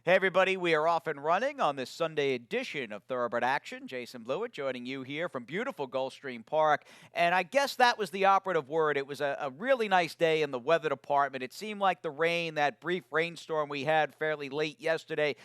Hey, everybody, we are off and running on this Sunday edition of Thoroughbred Action. Jason Blewett joining you here from beautiful Gulfstream Park. And I guess that was the operative word. It was a really nice day in the weather department. It seemed like the rain, that brief rainstorm we had fairly late yesterday,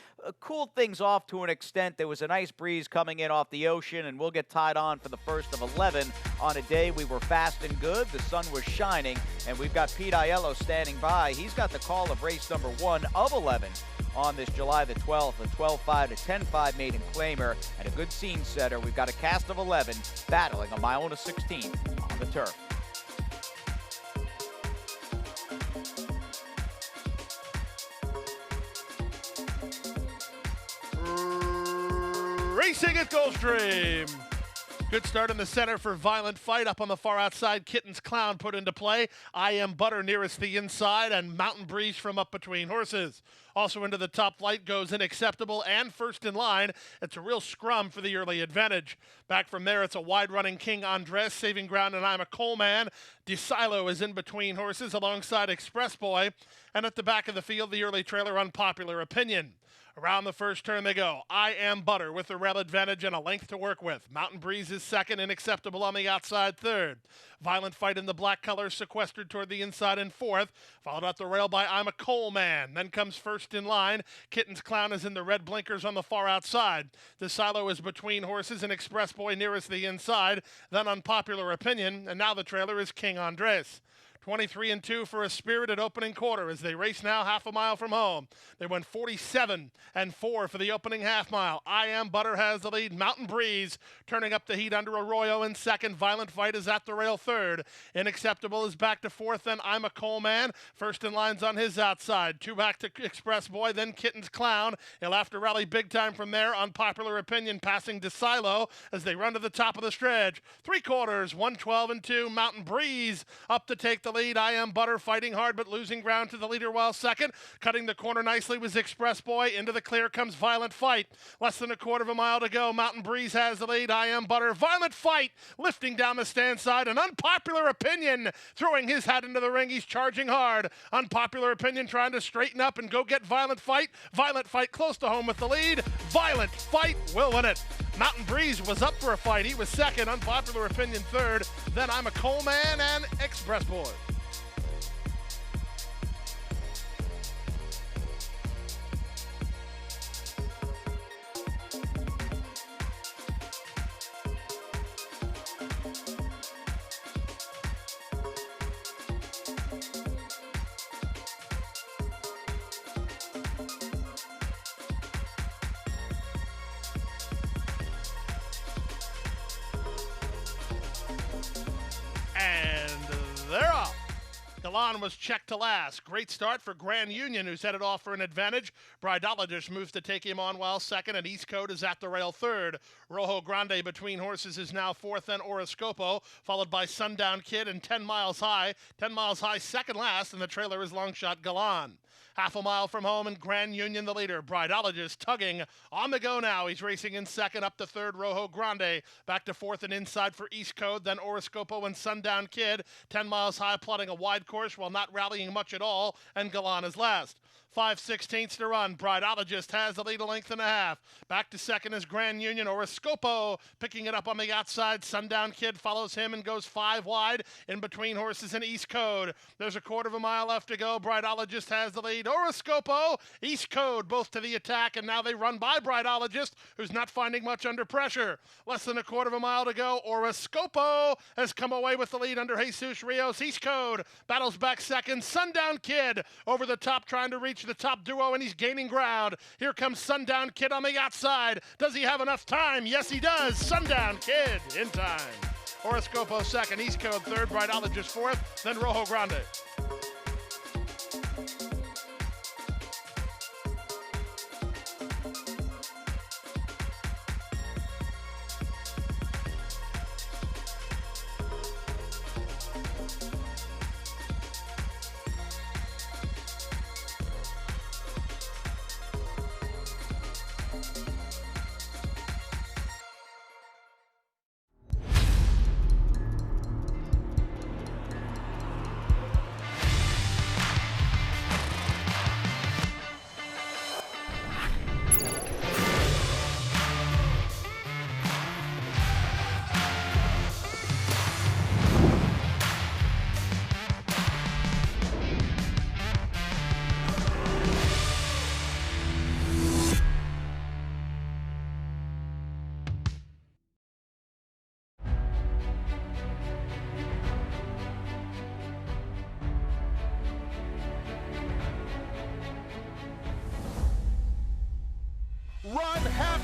cooled things off to an extent. There was a nice breeze coming in off the ocean, and we'll get tied on for the first of 11 on a day we were fast and good. The sun was shining, and we've got Pete Aiello standing by. He's got the call of race number 1 of 11 on this July the 12th, a 12.5 to 10.5 maiden claimer, and a good scene setter. We've got a cast of 11 battling a mile and a 16th on the turf. Racing at Gulfstream. Good start in the center for Violent Fight. Up on the far outside, Kitten's Clown put into play. I Am Butter nearest the inside, and Mountain Breeze from up between horses. Also into the top flight goes Unacceptable and First in Line. It's a real scrum for the early advantage. Back from there, it's a wide-running King Andres saving ground, and I'm a Coleman. DeSilo is in between horses alongside Express Boy. And at the back of the field, the early trailer Unpopular Opinion. Around the first turn they go. I Am Butter with the rail advantage and a length to work with. Mountain Breeze is second, Unacceptable on the outside third. Violent Fight in the black colors sequestered toward the inside in fourth. Followed at the rail by I'm a Coleman. Then comes First in Line. Kitten's Clown is in the red blinkers on the far outside. The silo is between horses and Express Boy nearest the inside. Then Unpopular Opinion. And now the trailer is King Andres. 23 and 2 for a spirited opening quarter as they race now half a mile from home. They went 47 and 4 for the opening half mile. I Am Butter has the lead. Mountain Breeze turning up the heat under Arroyo in second. Violent Fight is at the rail third. Unacceptable is back to fourth. Then I'm a Coleman. First in Line's on his outside. Two back to Express Boy. Then Kitten's Clown. He'll have to rally big time from there. Unpopular Opinion passing DeSilo as they run to the top of the stretch. Three quarters, 112 and 2. Mountain Breeze up to take the lead. I Am Butter fighting hard but losing ground to the leader while second. Cutting the corner nicely was Express Boy. Into the clear comes Violent Fight. Less than a quarter of a mile to go. Mountain Breeze has the lead. I Am Butter. Violent Fight lifting down the stand side. An Unpopular Opinion throwing his hat into the ring. He's charging hard. Unpopular Opinion trying to straighten up and go get Violent Fight. Violent Fight close to home with the lead. Violent Fight will win it. Mountain Breeze was up for a fight. He was second. Unpopular Opinion third. Then I'm a Coleman and Express Boy. And they're off. Galan was checked to last. Great start for Grand Union, who's headed off for an advantage. Bridologist moves to take him on while second, and East Coast is at the rail third. Rojo Grande between horses is now fourth, then Horoscopo, followed by Sundown Kid and 10 Miles High. 10 Miles High second last, and the trailer is Longshot Galan. Half a mile from home, and Grand Union the leader. Bridologist tugging on the go now. He's racing in second, up to third, Rojo Grande. Back to fourth and inside for East Coast, then Horoscopo and Sundown Kid. 10 Miles High plotting a wide course while not rallying much at all, and Galan is last. 5/16 to run. Bridologist has the lead a length and a half. Back to second is Grand Union. Horoscopo picking it up on the outside. Sundown Kid follows him and goes 5 wide in between horses and East Coast. There's a quarter of a mile left to go. Bridologist has the lead. Horoscopo, East Coast both to the attack, and now they run by Bridologist, who's not finding much under pressure. Less than a quarter of a mile to go. Horoscopo has come away with the lead under Jesus Rios. East Coast battles back second. Sundown Kid over the top trying to reach the top duo, and he's gaining ground. Here comes Sundown Kid on the outside. Does he have enough time? Yes, he does. Sundown Kid in time. Horoscopo second, East Coast third, Bridologist fourth, then Rojo Grande.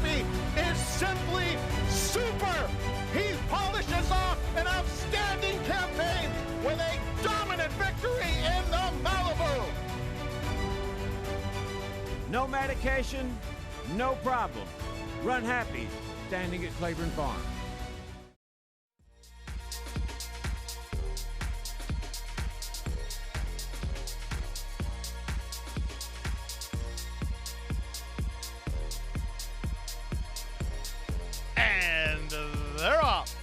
Happy is simply super. He polishes off an outstanding campaign with a dominant victory in the Malibu. No medication, no problem. Run happy, standing at Claiborne Farm. And they're off.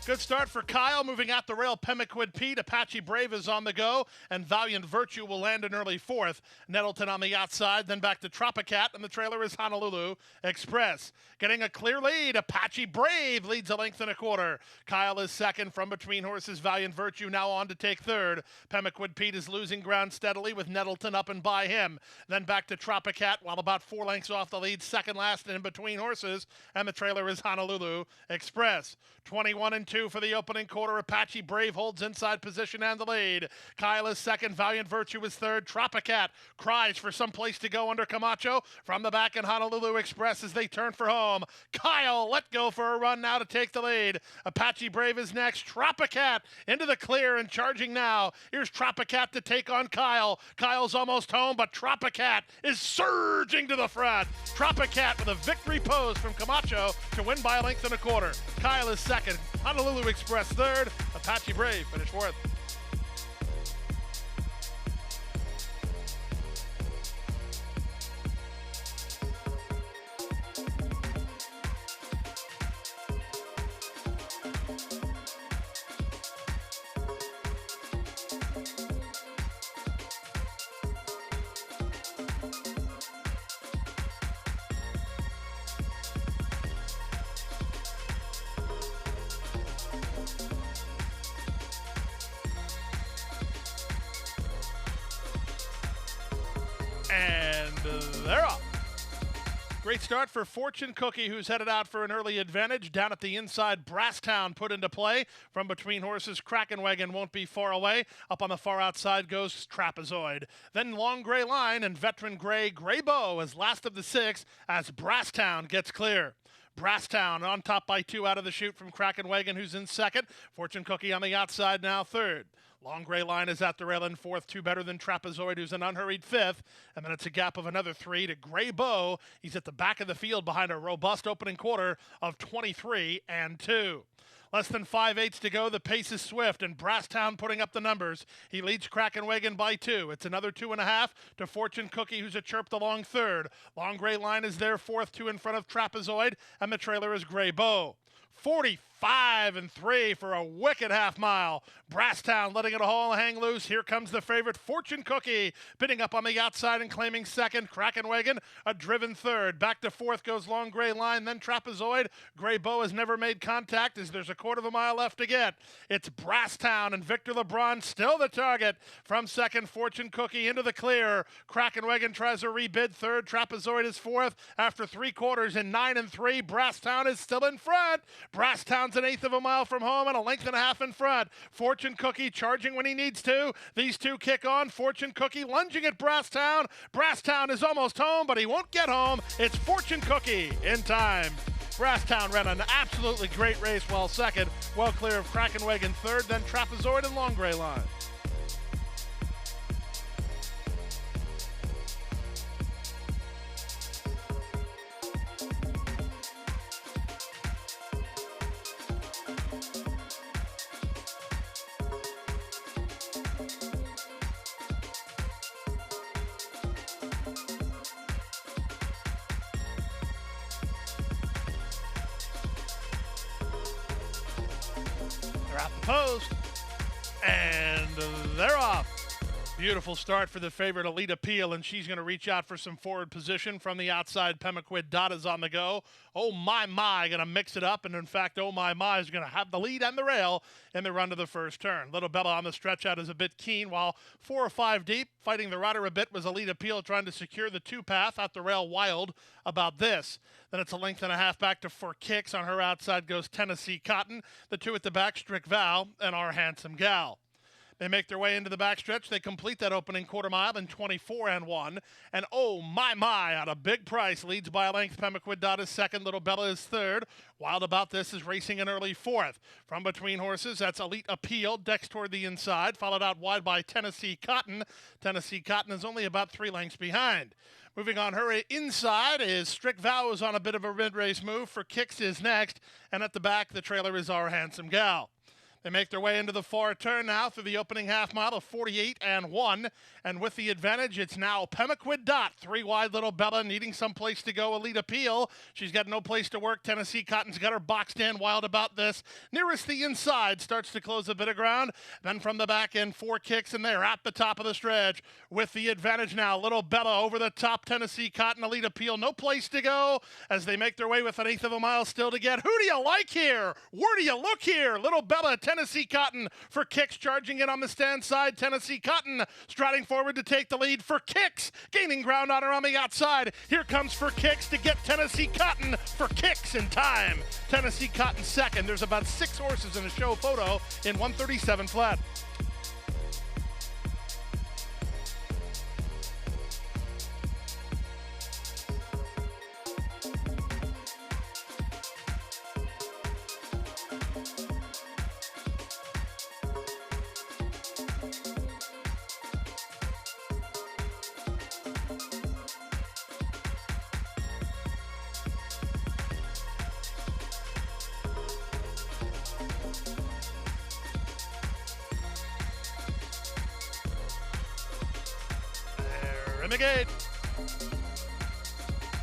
Good start for Kyle, moving out the rail. Pemaquid Pete, Apache Brave is on the go, and Valiant Virtue will land an early fourth. Nettleton on the outside, then back to Tropicat, and the trailer is Honolulu Express. Getting a clear lead, Apache Brave leads a length and a quarter. Kyle is second from between horses. Valiant Virtue now on to take third. Pemaquid Pete is losing ground steadily with Nettleton up and by him. Then back to Tropicat, while about 4 lengths off the lead, second last and in between horses, and the trailer is Honolulu Express. 21-2 for the opening quarter. Apache Brave holds inside position and the lead. Kyle is second. Valiant Virtue is third. Tropicat cries for some place to go under Camacho. From the back in Honolulu Express as they turn for home. Kyle let go for a run now to take the lead. Apache Brave is next. Tropicat into the clear and charging now. Here's Tropicat to take on Kyle. Kyle's almost home, but Tropicat is surging to the front. Tropicat with a victory pose from Camacho to win by a length and a quarter. Kyle is second. Honolulu Express third. Apache Brave finished fourth. And they're off. Great start for Fortune Cookie, who's headed out for an early advantage. Down at the inside, Brasstown put into play. From between horses, Kraken Wagon won't be far away. Up on the far outside goes Trapezoid. Then Long Gray Line and Veteran Gray Bow as last of the 6 as Brasstown gets clear. Brasstown on top by 2 out of the chute from Kraken Wagon, who's in second. Fortune Cookie on the outside now third. Long Gray Line is at the rail in fourth, 2 better than Trapezoid, who's an unhurried fifth. And then it's a gap of another 3 to Gray Bow. He's at the back of the field behind a robust opening quarter of 23-2. Less than 5/8 to go. The pace is swift, and Brasstown putting up the numbers. He leads Kraken Wagon by 2. It's another 2.5 to Fortune Cookie, who's a chirped along third. Long Gray Line is there fourth, 2 in front of Trapezoid, and the trailer is Gray Bow. 45-3 for a wicked half mile. Brasstown letting it all hang loose. Here comes the favorite, Fortune Cookie, pitting up on the outside and claiming second. Kraken Wagon, a driven third. Back to fourth goes Long Gray Line, then Trapezoid. Gray Bow has never made contact as there's a quarter of a mile left to get. It's Brasstown and Victor LeBron still the target. From second, Fortune Cookie into the clear. Kraken Wagon tries a rebid third. Trapezoid is fourth. After 3 quarters in 9-3, Brasstown is still in front. Brasstown's an 1/8 of a mile from home and a length and a half in front. Fortune Cookie charging when he needs to. These two kick on. Fortune Cookie lunging at Brasstown. Brasstown is almost home, but he won't get home. It's Fortune Cookie in time. Brasstown ran an absolutely great race while second. Well clear of Kraken Wagon third, then Trapezoid and Long Gray Line. They're at the post, and they're off. Beautiful start for the favorite Elite Appeal, and she's going to reach out for some forward position from the outside. Pemaquid Dada's on the go. Oh my, going to mix it up, and in fact, oh my is going to have the lead and the rail in the run to the first turn. Little Bella on the stretch out is a bit keen, while 4 or 5 deep, fighting the rider a bit, was Elite Appeal trying to secure the 2 path at the rail wild about this. Then it's a length and a half back to 4 kicks. On her outside goes Tennessee Cotton. The 2 at the back, Strict Val and Our Handsome Gal. They make their way into the backstretch. They complete that opening quarter mile in 24-1. And oh my, at a big price, leads by a length. Pemaquid Dot is second. Little Bella is third. Wild About This is racing in early fourth. From between horses, that's Elite Appeal. Decks toward the inside, followed out wide by Tennessee Cotton. Tennessee Cotton is only about 3 lengths behind. Moving on her inside is Strict Vows on a bit of a mid-race move. For Kicks is next. And at the back, the trailer is Our Handsome Gal. They make their way into the far turn now through the opening half mile of 48-1. And with the advantage, it's now Pemaquid Dot. 3 wide, Little Bella needing some place to go. Elite Appeal. She's got no place to work. Tennessee Cotton's got her boxed in. Wild About This. Nearest the inside starts to close a bit of ground. Then from the back end, 4 Kicks, and they're at the top of the stretch. With the advantage now, Little Bella over the top. Tennessee Cotton, Elite Appeal. No place to go as they make their way with an eighth of a mile still to get. Who do you like here? Where do you look here? Little Bella, Tennessee Cotton for Kicks, charging in on the stand side. Tennessee Cotton striding forward to take the lead for Kicks, gaining ground on her on the outside. Here comes for Kicks to get Tennessee Cotton for Kicks in time. Tennessee Cotton second. There's about 6 horses in a show photo in 137 flat. In the gate.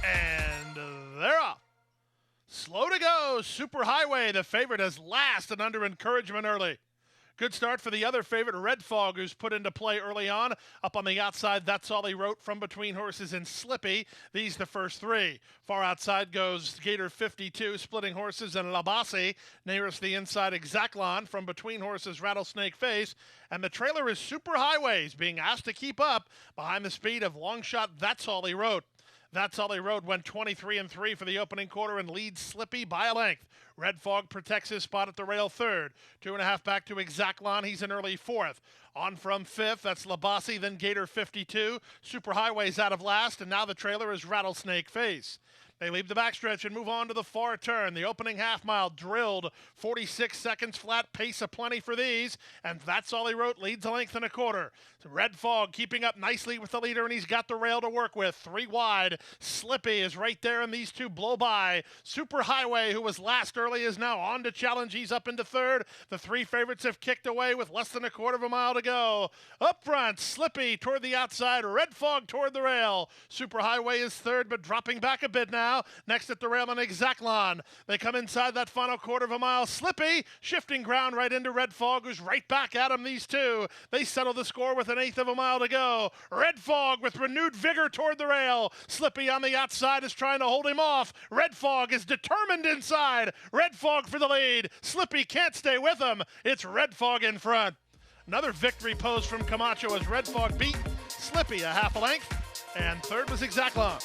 And they're off. Slow to go. Super Highway, the favorite, is last and under encouragement early. Good start for the other favorite, Red Fog, who's put into play early on. Up on the outside, That's All He Wrote, From Between Horses, and Slippy. These the first 3. Far outside goes Gator 52, Splitting Horses, and Labasi. Nearest the inside, Exaclon. From Between Horses, Rattlesnake Face. And the trailer is Super Highways, being asked to keep up behind the speed of long shot That's All He Wrote. That's All He Wrote went 23-3 for the opening quarter and leads Slippy by a length. Red Fog protects his spot at the rail third. 2.5 back to Exaclon. He's in early fourth. On from fifth, that's Labasi, then Gator 52. Super Highways out of last, and now the trailer is Rattlesnake Face. They leave the backstretch and move on to the far turn. The opening half mile drilled, 46 seconds flat, pace aplenty for these, and That's All He Wrote leads a length and a quarter. Red Fog keeping up nicely with the leader, and he's got the rail to work with. 3 wide. Slippy is right there, and these 2 blow by. Super Highway, who was last early, is now on to challenge. He's up into third. The 3 favorites have kicked away with less than a quarter of a mile to go. Up front, Slippy toward the outside. Red Fog toward the rail. Super Highway is third, but dropping back a bit now. Next at the rail on Exaclon. They come inside that final quarter of a mile. Slippy shifting ground right into Red Fog, who's right back at him, these 2. They settle the score with an eighth of a mile to go. Red Fog with renewed vigor toward the rail. Slippy on the outside is trying to hold him off. Red Fog is determined inside. Red Fog for the lead. Slippy can't stay with him. It's Red Fog in front. Another victory pose from Camacho as Red Fog beat Slippy a half a length. And third was Exaclon.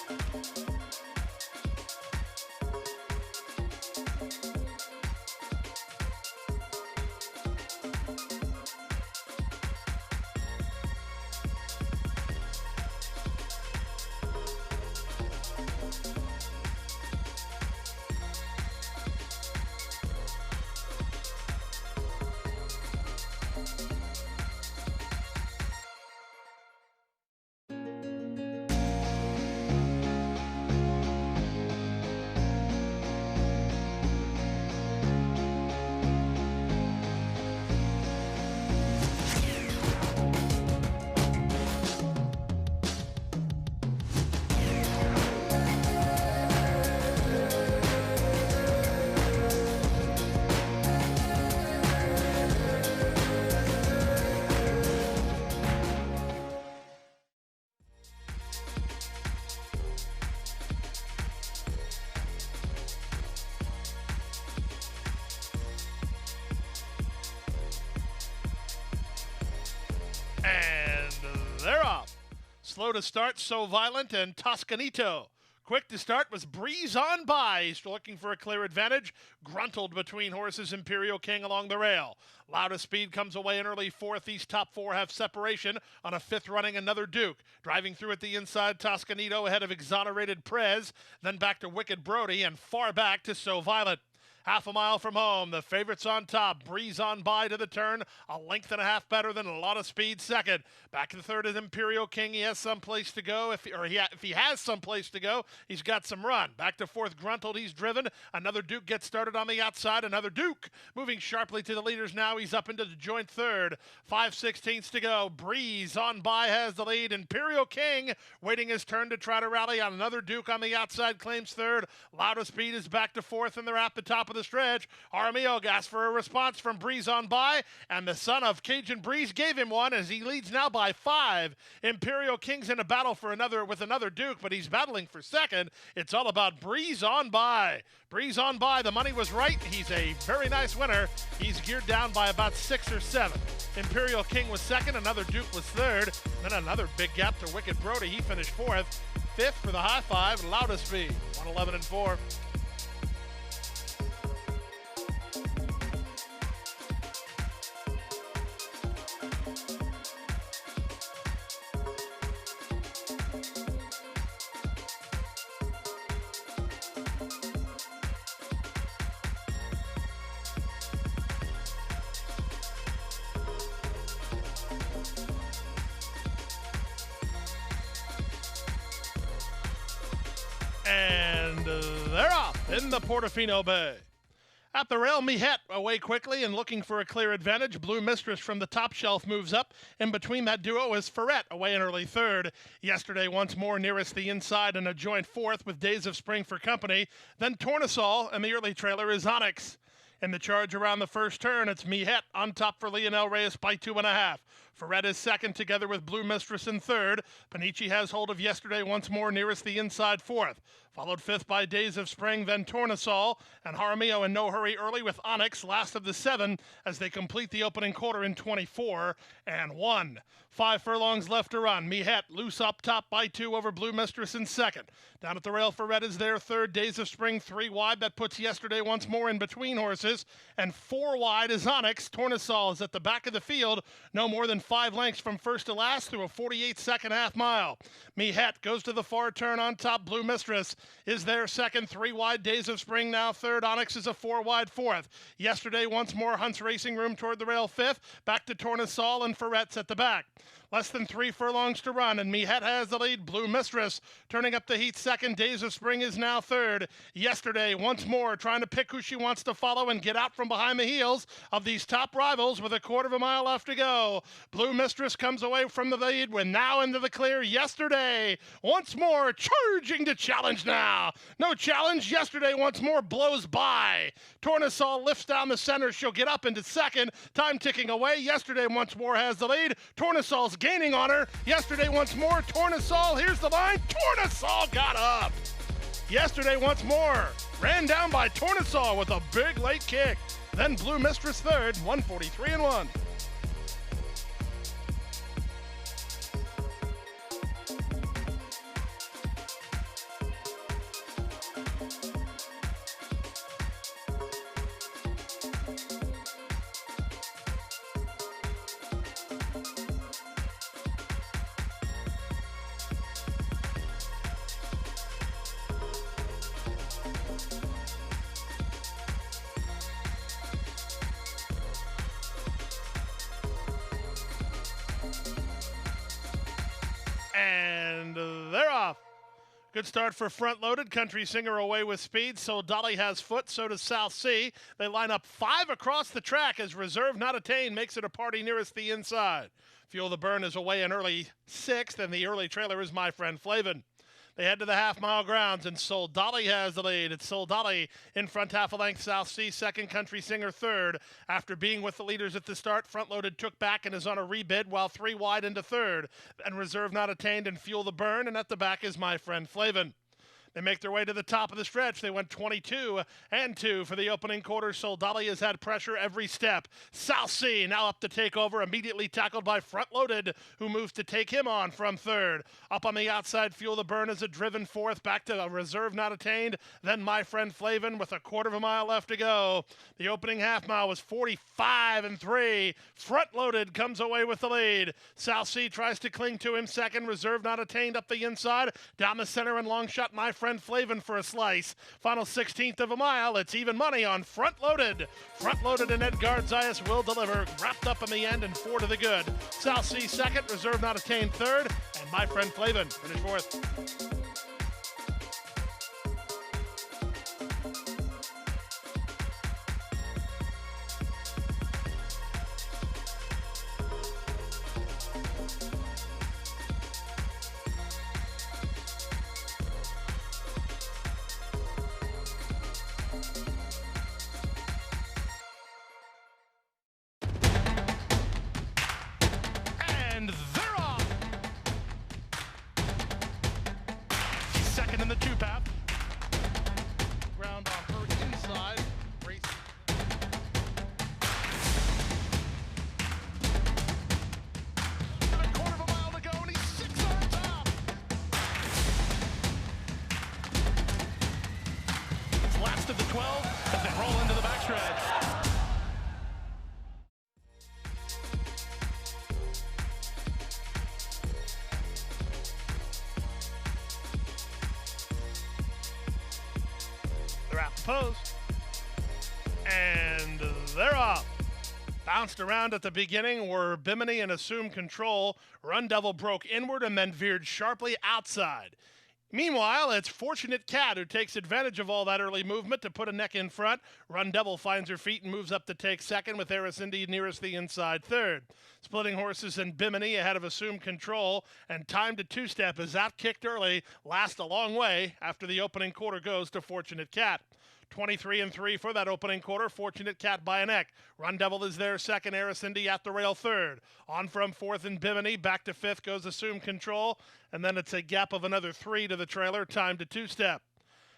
And they're off. Slow to start, So Violent, and Toscanito Quick to start was Breeze on By. He's looking for a clear advantage. Gruntled between horses. Imperial King along the rail. Loudest Speed comes away in early fourth. These top four have separation. On a fifth running, Another Duke. Driving through at the inside, Toscanito ahead of Exonerated Prez. Then back to Wicked Brody and far back to So Violent. Half a mile from home, the favorites on top. Breeze on By to the turn, a length and a half better than A Lot of Speed second. Back to third is Imperial King. He has some place to go. If he has some place to go, he's got some run. Back to fourth, Gruntled. He's driven. Another Duke gets started on the outside. Another Duke moving sharply to the leaders now. He's up into the joint third. 5/16 to go. Breeze on By has the lead. Imperial King waiting his turn to try to rally on Another Duke on the outside. Claims third. Loudest Speed is back to fourth, and they're at the top of the stretch. Armio asks for a response from Breeze on By, and the son of Cajun Breeze gave him one as he leads now by 5. Imperial King's in a battle for another Duke, but he's battling for second. It's all about Breeze on By. Breeze on By, the money was right. He's a very nice winner. He's geared down by about 6 or 7. Imperial King was second, Another Duke was third, then another big gap to Wicked Brody. He finished fourth. Fifth for the high five, Loudest Speed, 111-4. And they're off in the Portofino Bay. At the rail, Mihet away quickly and looking for a clear advantage. Blue Mistress from the top shelf moves up. In between that duo is Ferret away in early third. Yesterday once more nearest the inside and a joint fourth with Days of Spring for company. Then Tornasol, and the early trailer is Onyx. In the charge around the first turn, it's Mihet on top for Lionel Reyes by 2.5. Ferret is second together with Blue Mistress in third. Panici has hold of Yesterday once more nearest the inside fourth. Followed fifth by Days of Spring, then Tornasol, and Jaramillo in no hurry early with Onyx, last of the 7, as they complete the opening quarter in 24-1. 5 furlongs left to run. Mihet loose up top by 2 over Blue Mistress in second. Down at the rail, Ferret is there third. Days of Spring 3 wide. That puts Yesterday once more in between horses. And 4 wide is Onyx. Tornasol is at the back of the field, no more than 5 lengths from first to last through a 48-second half mile. Mihet goes to the far turn on top. Blue Mistress is there second. 3 wide. Days of Spring now third. Onyx is a 4 wide fourth. Yesterday once more Hunt's Racing Room toward the rail fifth. Back to Tornasol, and Ferret's at the back. Less than 3 furlongs to run, and Mihet has the lead. Blue Mistress turning up the heat second. Days of Spring is now third. Yesterday once more trying to pick who she wants to follow and get out from behind the heels of these top rivals with a quarter of a mile left to go. Blue Mistress comes away from the lead. We're now into the clear. Yesterday once more charging to challenge now. No challenge. Yesterday once more blows by. Tornasol lifts down the center. She'll get up into second. Time ticking away. Yesterday once more has the lead. Tornasol's gaining on her. Yesterday once more. Tornasol, here's the line. Tornasol got up. Yesterday once more ran down by Tornasol with a big late kick. Then Blue Mistress third, 143-1. And they're off. Good start for front-loaded. Country Singer away with speed. So Dolly has foot. So does South Sea. They line up 5 across the track as Reserve Not Attained makes it a party nearest the inside. Fuel the Burn is away in early 6th, and the early trailer is My Friend Flavin. They head to the half-mile grounds, and Soul Dolly has the lead. It's Soul Dolly in front half a length. South Sea second, Country Singer third. After being with the leaders at the start, front-loaded took back and is on a rebid, while 3 wide into third. And Reserve Not Attained and Fuel the Burn, and at the back is My Friend Flavin. They make their way to the top of the stretch. They went 22-2 for the opening quarter. Soldali has had pressure every step. South Sea now up to take over, immediately tackled by Front Loaded, who moves to take him on from third. Up on the outside, Fuel the Burn is a driven fourth, back to a reserve not attained. Then My Friend Flavin with a quarter of a mile left to go. The opening half mile was 45-3. Front Loaded comes away with the lead. South Sea tries to cling to him second. Reserve not attained up the inside. Down the center and long shot, My Friend Flavin for a slice. Final 16th of a mile. It's even money on Front Loaded. Front Loaded and Edgard Zayas will deliver. Wrapped up in the end and 4 to the good. South Sea second. Reserve not attained third. And My Friend Flavin finished fourth. And they're off. He's second in the two path. Ground on her inside. Race. And a quarter of a mile to go, and he's 6 on top. It's last of the 12 as they roll into the backstretch. They're at the post. And they're off. Bounced around at the beginning were Bimini and Assume Control. Run Devil broke inward and then veered sharply outside. Meanwhile, it's Fortunate Cat who takes advantage of all that early movement to put a neck in front. Run Devil finds her feet and moves up to take second, with Eris Indy nearest the inside third. Splitting Horses and Bimini ahead of Assume Control, and Time to Two-Step is out-kicked early, last a long way after the opening quarter goes to Fortunate Cat. 23-3 for that opening quarter. Fortunate Cat by a neck. Run Devil is there second. Eris Indy at the rail third. On from fourth and Bimini. Back to fifth goes Assume Control. And then it's a gap of another 3 to the trailer. Time to Two-Step.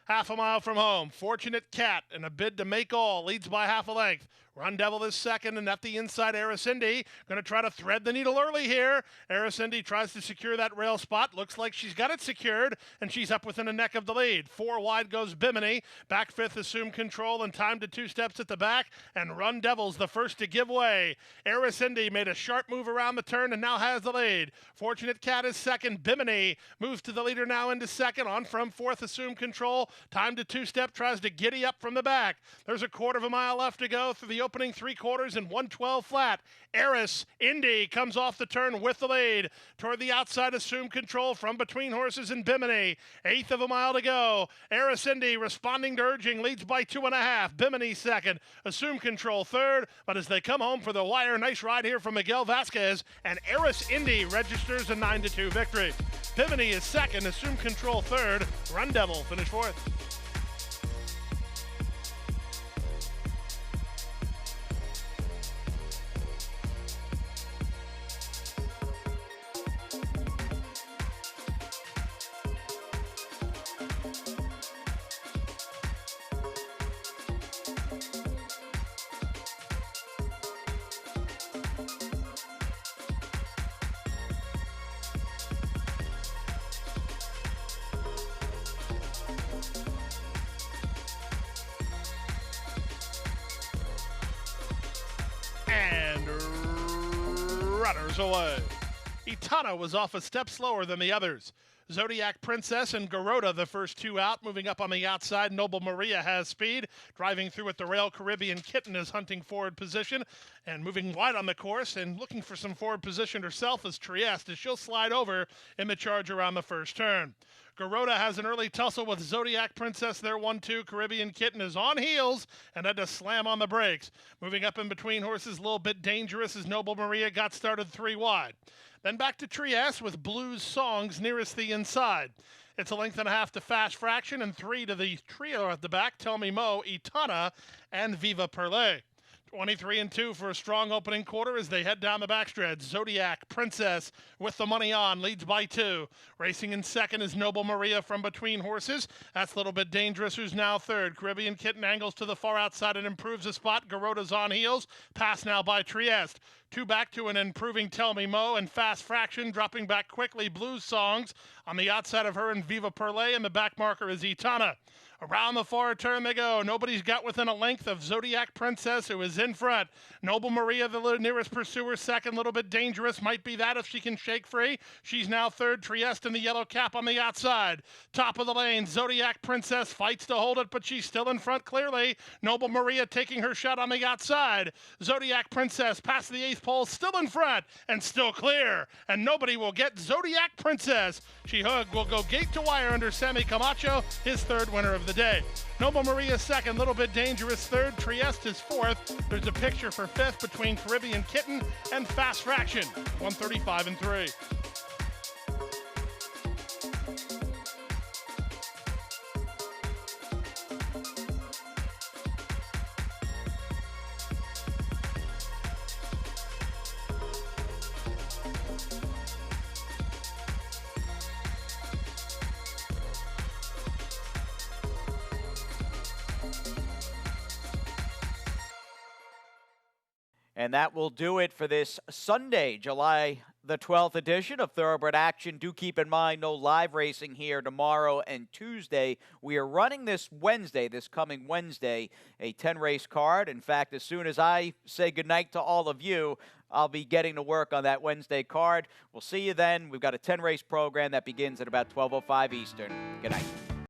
Half a mile from home. Fortunate Cat in a bid to make all. Leads by half a length. Run Devil is second, and at the inside, Eris Indy going to try to thread the needle early here. Eris Indy tries to secure that rail spot. Looks like she's got it secured, and she's up within a neck of the lead. 4 wide goes Bimini. Back fifth, Assume Control, and Time to Two-Steps at the back, and Run Devil's the first to give way. Eris Indy made a sharp move around the turn and now has the lead. Fortunate Cat is second. Bimini moves to the leader now into second. On from fourth, Assume Control. Time to Two-Step tries to giddy up from the back. There's a quarter of a mile left to go through the opening 3 quarters and 112 flat. Eris Indy comes off the turn with the lead. Toward the outside, Assume Control from between Horses and Bimini. 1/8 of a mile to go. Eris Indy responding to urging, leads by 2.5. Bimini second. Assume Control third. But as they come home for the wire, nice ride here from Miguel Vasquez. And Eris Indy registers a 9-2 victory. Bimini is second. Assume Control third. Run Devil finished fourth. And runners away. Itana was off a step slower than the others. Zodiac Princess and Garoda, the first 2 out. Moving up on the outside, Noble Maria has speed. Driving through at the rail, Caribbean Kitten is hunting forward position. And moving wide on the course and looking for some forward position herself is Trieste, as she'll slide over in the charge around the first turn. Garoda has an early tussle with Zodiac Princess. There 1-2. Caribbean Kitten is on heels and had to slam on the brakes. Moving up in between Horses, a little bit dangerous as Noble Maria got started 3 wide. Then back to Trieste with Blues Songs nearest the inside. It's a length and a half to Fast Fraction and 3 to the trio at the back, Tell Me Mo, Itana, and Viva Perle. 23-2 for a strong opening quarter as they head down the backstretch. Zodiac Princess with the money on, leads by 2. Racing in second is Noble Maria from between horses. That's a little bit dangerous, who's now third. Caribbean Kitten angles to the far outside and improves a spot. Garota's on heels. Pass now by Trieste. 2 back to an improving Tell Me Mo, and Fast Fraction dropping back quickly. Blues Songs on the outside of her and Viva Perle, and the back marker is Itana. Around the far turn they go. Nobody's got within a length of Zodiac Princess, who is in front. Noble Maria, the nearest pursuer, second. Little bit dangerous. Might be that if she can shake free. She's now third. Trieste in the yellow cap on the outside. Top of the lane, Zodiac Princess fights to hold it, but she's still in front clearly. Noble Maria taking her shot on the outside. Zodiac Princess past the 8th pole, still in front and still clear. And nobody will get Zodiac Princess. She will go gate to wire under Sammy Camacho, his third winner of the day. Noble Maria second, little bit dangerous third. Trieste is fourth. There's a picture for fifth between Caribbean Kitten and Fast Fraction, 135-3. And that will do it for this Sunday, July the 12th edition of Thoroughbred Action. Do keep in mind, no live racing here tomorrow and Tuesday. We are running this Wednesday, this coming Wednesday, a 10-race card. In fact, as soon as I say goodnight to all of you, I'll be getting to work on that Wednesday card. We'll see you then. We've got a 10-race program that begins at about 12:05 Eastern. Good night.